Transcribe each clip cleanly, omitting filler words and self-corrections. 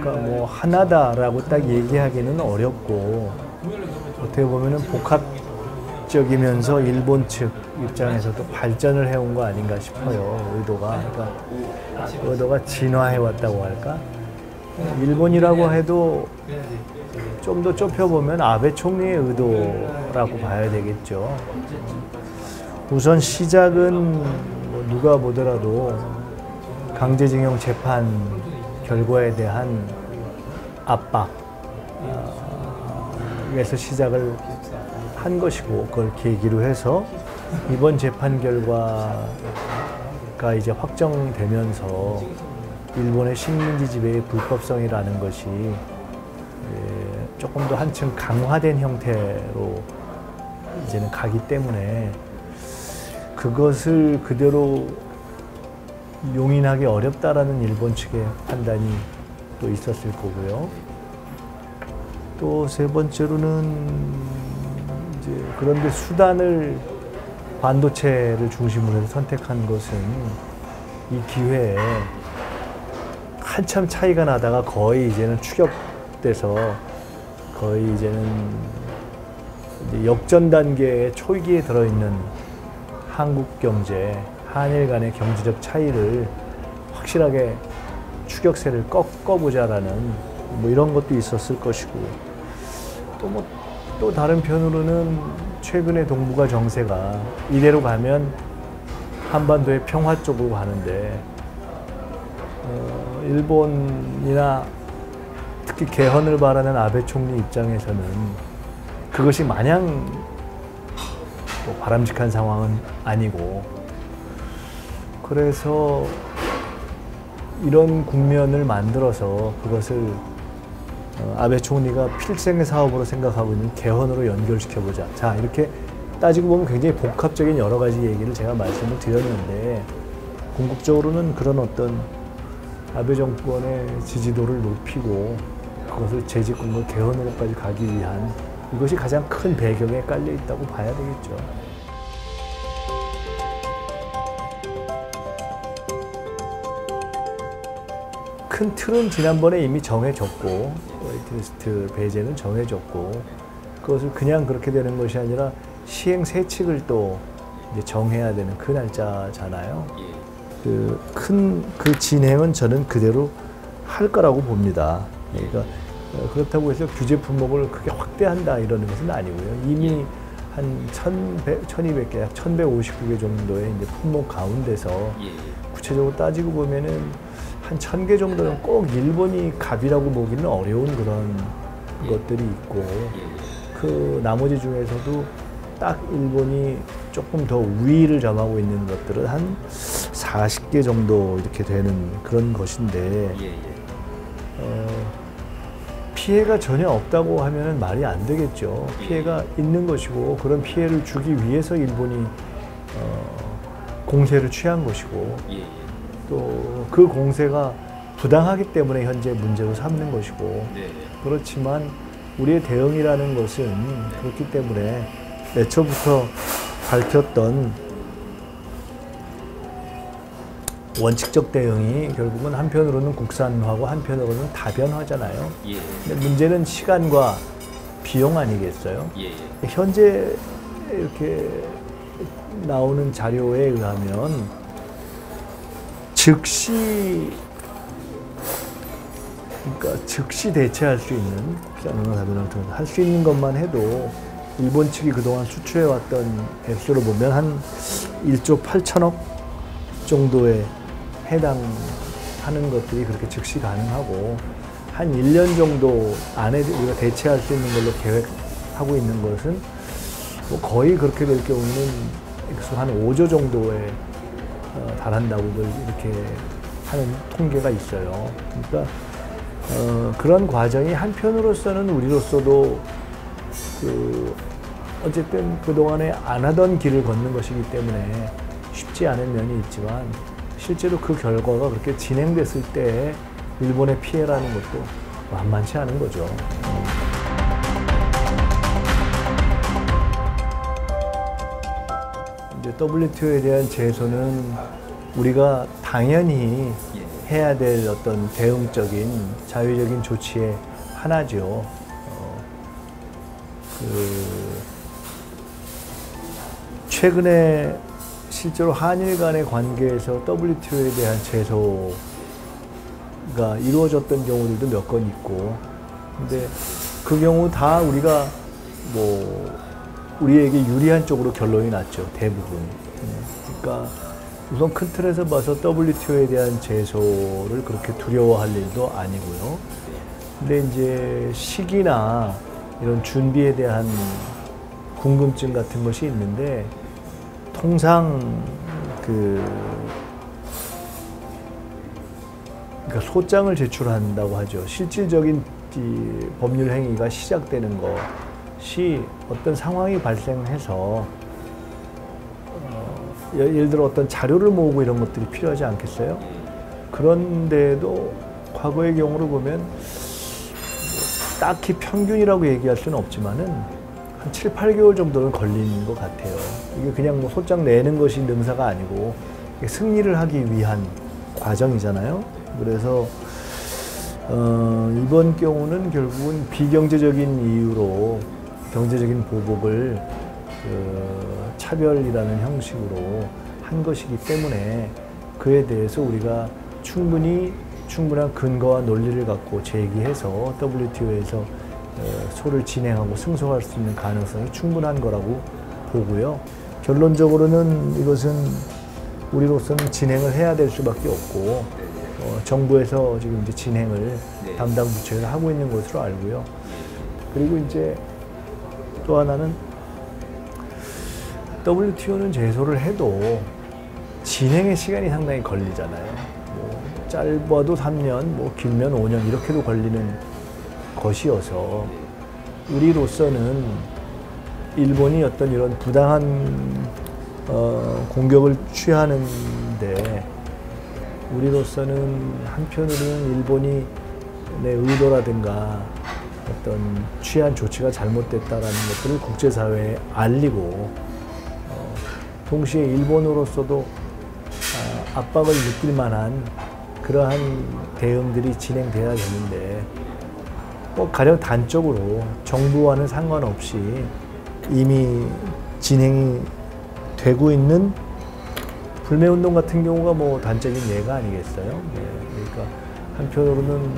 그러니까 뭐 하나다라고 딱 얘기하기는 어렵고 어떻게 보면은 복합적이면서 일본 측 입장에서도 발전을 해온 거 아닌가 싶어요. 의도가. 그러니까 의도가 진화해 왔다고 할까? 일본이라고 해도 좀 더 좁혀보면 아베 총리의 의도라고 봐야 되겠죠. 우선 시작은 뭐 누가 보더라도 강제징용 재판 결과에 대한 압박에서 시작을 한 것이고, 그걸 계기로 해서 이번 재판 결과가 이제 확정되면서 일본의 식민지 지배의 불법성이라는 것이 조금 더 한층 강화된 형태로 이제는 가기 때문에 그것을 그대로 용인하기 어렵다라는 일본 측의 판단이 또 있었을 거고요. 또 세 번째로는 이제 그런데 수단을 반도체를 중심으로 해서 선택한 것은 이 기회에 한참 차이가 나다가 거의 이제는 추격돼서 거의 이제는 이제 역전 단계의 초기에 들어있는 한국 경제, 한일 간의 경제적 차이를 확실하게 추격세를 꺾어보자라는 뭐 이런 것도 있었을 것이고, 또 다른 편으로는 최근의 동북아 정세가 이대로 가면 한반도의 평화 쪽으로 가는데 일본이나 특히 개헌을 바라는 아베 총리 입장에서는 그것이 마냥 뭐 바람직한 상황은 아니고, 그래서 이런 국면을 만들어서 그것을 아베 총리가 필생의 사업으로 생각하고 있는 개헌으로 연결시켜보자. 자, 이렇게 따지고 보면 굉장히 복합적인 여러 가지 얘기를 제가 말씀을 드렸는데, 궁극적으로는 그런 어떤 아베 정권의 지지도를 높이고 그것을 재집권과 개헌으로까지 가기 위한 이것이 가장 큰 배경에 깔려 있다고 봐야 되겠죠. 큰 틀은 지난번에 이미 정해졌고, 웨이트리스트 배제는 정해졌고, 그것을 그냥 그렇게 되는 것이 아니라 시행 세칙을 또 이제 정해야 되는 그 날짜잖아요. 그 진행은 저는 그대로 할 거라고 봅니다. 그러니까 그렇다고 해서 규제 품목을 크게 확대한다 이러는 것은 아니고요. 이미 한 1200개, 약 1159개 정도의 이제 품목 가운데서 구체적으로 따지고 보면은 한 1000개 정도는 꼭 일본이 갑이라고 보기는 어려운 그런 것들이 있고, 그 나머지 중에서도 딱 일본이 조금 더 우위를 점하고 있는 것들은 한 40개 정도 이렇게 되는 그런 것인데, 피해가 전혀 없다고 하면 말이 안 되겠죠. 피해가 있는 것이고, 그런 피해를 주기 위해서 일본이 공세를 취한 것이고, 또 그 공세가 부당하기 때문에 현재 문제로 삼는 것이고, 그렇지만 우리의 대응이라는 것은 그렇기 때문에 애초부터 밝혔던 원칙적 대응이 결국은 한편으로는 국산화고 한편으로는 다변화잖아요. 근데 문제는 시간과 비용 아니겠어요? 현재 이렇게 나오는 자료에 의하면 즉시 대체할 수 있는 할 수 있는 것만 해도 일본 측이 그동안 수출해왔던 액수로 보면 한 1조 8천억 정도에 해당하는 것들이 그렇게 즉시 가능하고, 한 1년 정도 안에 우리가 대체할 수 있는 걸로 계획하고 있는 것은 뭐 거의 그렇게 될 경우는 액수 한 5조 정도에 달한다고들 이렇게 하는 통계가 있어요. 그러니까 그런 과정이 한편으로서는 우리로서도 어쨌든 그동안에 안 하던 길을 걷는 것이기 때문에 쉽지 않은 면이 있지만, 실제로 그 결과가 그렇게 진행됐을 때 일본의 피해라는 것도 만만치 않은 거죠. 이제 WTO에 대한 제소는 우리가 당연히 해야 될 어떤 대응적인 자위적인 조치의 하나죠. 최근에 실제로 한일 간의 관계에서 WTO에 대한 제소가 이루어졌던 경우들도 몇 건 있고, 근데 그 경우 다 우리가 우리에게 유리한 쪽으로 결론이 났죠, 대부분. 그러니까 우선 큰 틀에서 봐서 WTO에 대한 제소를 그렇게 두려워할 일도 아니고요. 근데 이제 시기나 이런 준비에 대한 궁금증 같은 것이 있는데, 통상 그러니까 소장을 제출한다고 하죠. 실질적인 법률 행위가 시작되는 것이 어떤 상황이 발생해서 예를 들어 어떤 자료를 모으고 이런 것들이 필요하지 않겠어요? 그런데도 과거의 경우를 보면 딱히 평균이라고 얘기할 수는 없지만은 한 7, 8개월 정도는 걸린 것 같아요. 이게 그냥 소장 내는 것이 능사가 아니고 승리를 하기 위한 과정이잖아요. 그래서 이번 경우는 결국은 비경제적인 이유로 경제적인 보복을 차별이라는 형식으로 한 것이기 때문에 그에 대해서 우리가 충분한 근거와 논리를 갖고 제기해서 WTO에서 소를 진행하고 승소할 수 있는 가능성이 충분한 거라고 보고요. 결론적으로는 이것은 우리로서는 진행을 해야 될 수밖에 없고, 정부에서 지금 이제 진행을 담당 부처에서 하고 있는 것으로 알고요. 그리고 이제 또 하나는 WTO는 제소를 해도 진행의 시간이 상당히 걸리잖아요. 짧아도 3년, 길면 5년 이렇게도 걸리는 것이어서 우리로서는 일본이 어떤 이런 부당한 공격을 취하는데, 우리로서는 한편으로는 일본이 내 의도라든가 어떤 취한 조치가 잘못됐다라는 것들을 국제사회에 알리고, 동시에 일본으로서도 압박을 느낄 만한 그러한 대응들이 진행돼야 되는데, 가령 단적으로 정부와는 상관없이 이미 진행이 되고 있는 불매운동 같은 경우가 단적인 예가 아니겠어요? 그러니까 한편으로는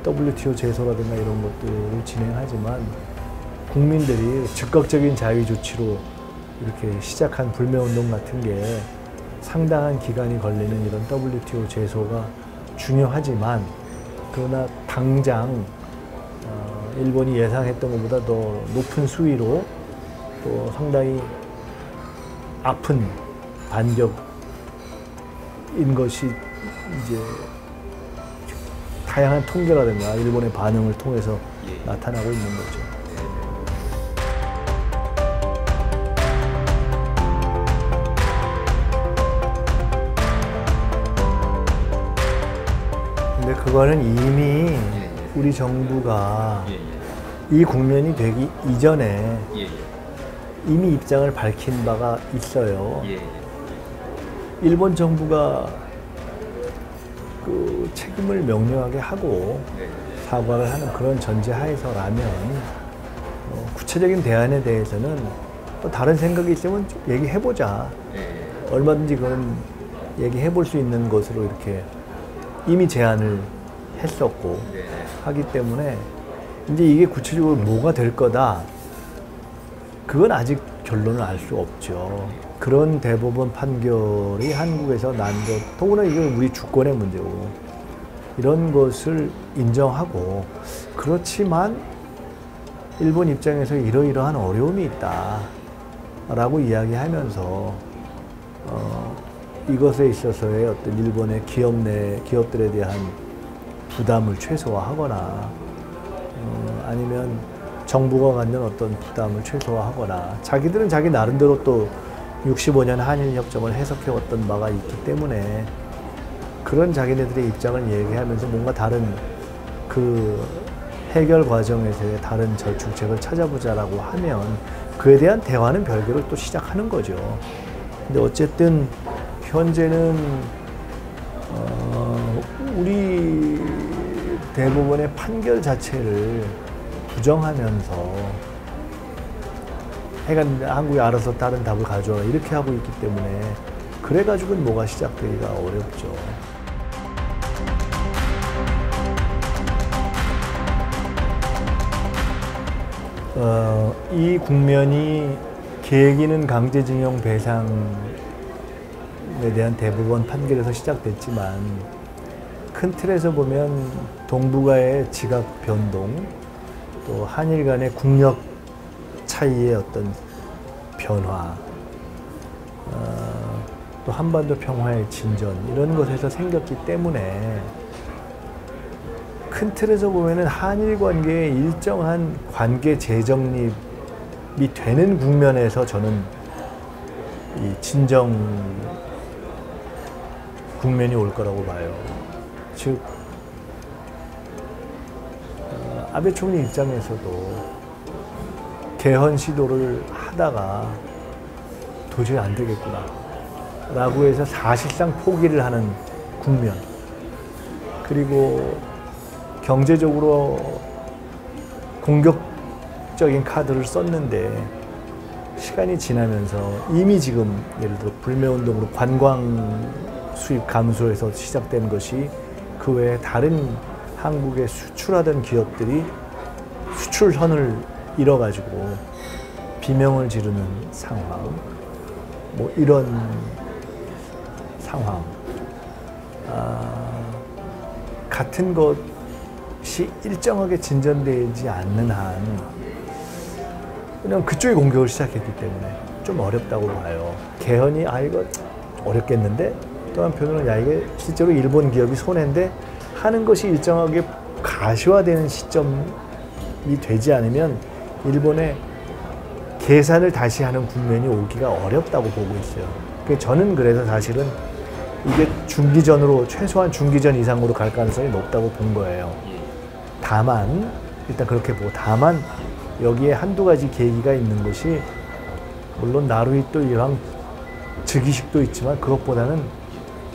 WTO 제소라든가 이런 것들을 진행하지만 국민들이 즉각적인 자위 조치로 이렇게 시작한 불매운동 같은 게 상당한 기간이 걸리는 이런 WTO 제소가 중요하지만, 그러나 당장 일본이 예상했던 것보다 더 높은 수위로 또 상당히 아픈 반격인 것이 이제 다양한 통계라든가 일본의 반응을 통해서 나타나고 있는 거죠. 근데 그거는 이미 우리 정부가 이 국면이 되기 이전에 이미 입장을 밝힌 바가 있어요. 일본 정부가 그 책임을 명료하게 하고 사과를 하는 그런 전제하에서라면 구체적인 대안에 대해서는 또 다른 생각이 있으면 얘기해보자. 얼마든지 그건 얘기해볼 수 있는 것으로 이렇게 이미 제안을 했었고 하기 때문에 이제 이게 구체적으로 뭐가 될 거다, 그건 아직 결론을 알 수 없죠. 그런 대법원 판결이 한국에서 난 것, 더구나 이건 우리 주권의 문제고, 이런 것을 인정하고, 그렇지만 일본 입장에서 이러이러한 어려움이 있다 라고 이야기하면서 이것에 있어서의 어떤 일본의 기업들에 대한 부담을 최소화하거나 아니면 정부가 갖는 어떤 부담을 최소화하거나, 자기들은 자기 나름대로 또 65년 한일협정을 해석해왔던 바가 있기 때문에 그런 자기네들의 입장을 얘기하면서 뭔가 다른 그 해결 과정에서의 다른 절충책을 찾아보자라고 하면 그에 대한 대화는 별개로 또 시작하는 거죠. 근데 어쨌든 현재는 우리 대법원의 판결 자체를 부정하면서 하여간 한국이 알아서 다른 답을 가져와 이렇게 하고 있기 때문에 그래가지고는 뭐가 시작되기가 어렵죠. 이 국면이 계기는 강제징용 배상에 대한 대법원 판결에서 시작됐지만 큰 틀에서 보면 동북아의 지각 변동, 또 한일 간의 국력 차이의 어떤 변화, 또 한반도 평화의 진전 이런 것에서 생겼기 때문에 큰 틀에서 보면은 한일 관계의 일정한 관계 재정립이 되는 국면에서 저는 이 진정 국면이 올 거라고 봐요. 즉 아베 총리 입장에서도 개헌 시도를 하다가 도저히 안 되겠구나 라고 해서 사실상 포기를 하는 국면, 그리고 경제적으로 공격적인 카드를 썼는데 시간이 지나면서 이미 지금 예를 들어 불매운동으로 관광 수입 감소에서 시작된 것이 그 외에 다른 한국에 수출하던 기업들이 수출선을 잃어가지고 비명을 지르는 상황, 뭐 이런 상황, 같은 것이 일정하게 진전되지 않는 한 그냥 그쪽이 공격을 시작했기 때문에 좀 어렵다고 봐요. 개헌이 이거 어렵겠는데, 또 한편으로는 이게 실제로 일본 기업이 손해인데 하는 것이 일정하게 가시화되는 시점이 되지 않으면 일본의 계산을 다시 하는 국면이 오기가 어렵다고 보고 있어요. 저는 그래서 사실은 이게 중기전으로, 최소한 중기전 이상으로 갈 가능성이 높다고 본 거예요. 다만 일단 그렇게 보고, 다만 여기에 한두 가지 계기가 있는 것이 물론 나루히토 일왕 즉위식도 있지만 그것보다는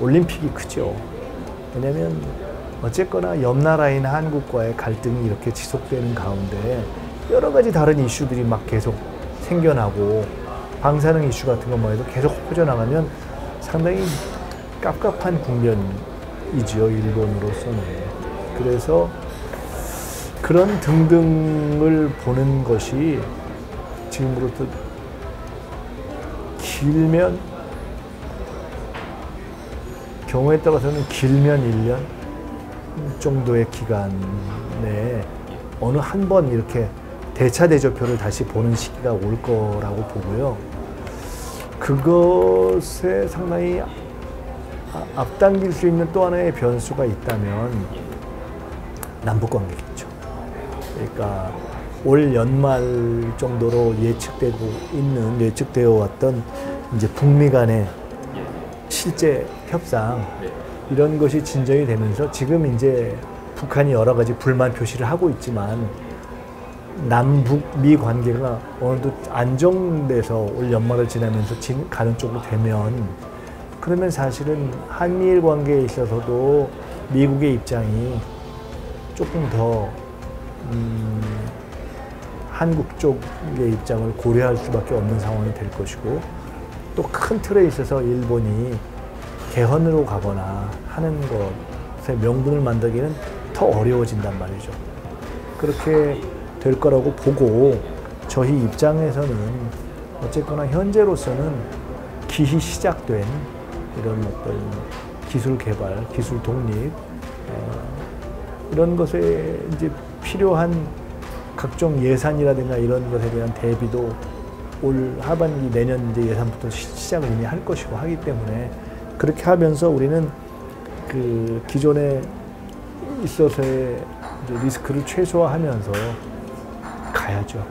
올림픽이 크죠. 왜냐면 어쨌거나 옆 나라인 한국과의 갈등이 이렇게 지속되는 가운데 여러 가지 다른 이슈들이 막 계속 생겨나고 방사능 이슈 같은 것만 해도 계속 퍼져나가면 상당히 깝깝한 국면이지요, 일본으로서는. 그래서 그런 등등을 보는 것이 지금으로부터 길면, 경우에 따라서는 길면 1년 정도의 기간 내에 어느 한 번 이렇게 대차 대조표를 다시 보는 시기가 올 거라고 보고요. 그것에 상당히 앞당길 수 있는 또 하나의 변수가 있다면 남북관계겠죠. 그러니까 올 연말 정도로 예측되어 왔던 이제 북미 간의 실제 협상, 이런 것이 진전이 되면서 지금 이제 북한이 여러 가지 불만 표시를 하고 있지만 남북미 관계가 어느 정도 안정돼서 올 연말을 지나면서 가는 쪽으로 되면, 그러면 사실은 한미일 관계에 있어서도 미국의 입장이 조금 더 한국 쪽의 입장을 고려할 수밖에 없는 상황이 될 것이고, 또 큰 틀에 있어서 일본이 개헌으로 가거나 하는 것의 명분을 만들기는 더 어려워진단 말이죠. 그렇게 될 거라고 보고, 저희 입장에서는 어쨌거나 현재로서는 기히 시작된 이런 어떤 기술 개발, 기술 독립, 이런 것에 이제 필요한 각종 예산이라든가 이런 것에 대한 대비도 올 하반기 내년 이제 예산부터 시작을 이미 할 것이고 하기 때문에, 그렇게 하면서 우리는 그 기존에 있어서의 이제 리스크를 최소화하면서 가야죠.